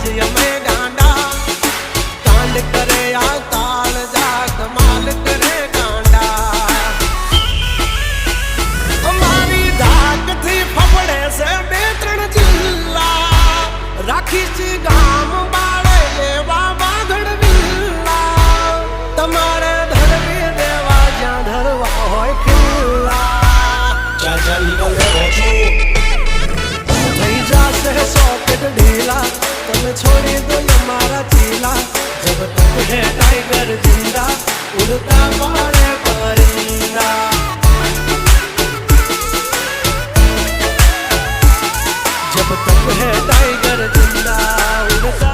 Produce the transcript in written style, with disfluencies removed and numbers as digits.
आज हमें गांडा कांड करे आ काल जा कमाल करे गांडा हमारी धाक थी फफड़े से बेतरण जिल्ला राखी सी गाम बाड़े लेवा बागड़ विल्ला तमारे धरवी देवा ज्या धरवा होय खिल्ला चाचा निकल रे नहीं जासे सॉकेट ढीला तुम्हें छोड़ी दो ये मारा चीला जब तक है टाइगर जिंदा उड़ता मारे परिंदा जब तक है टाइगर जिंदा उड़ता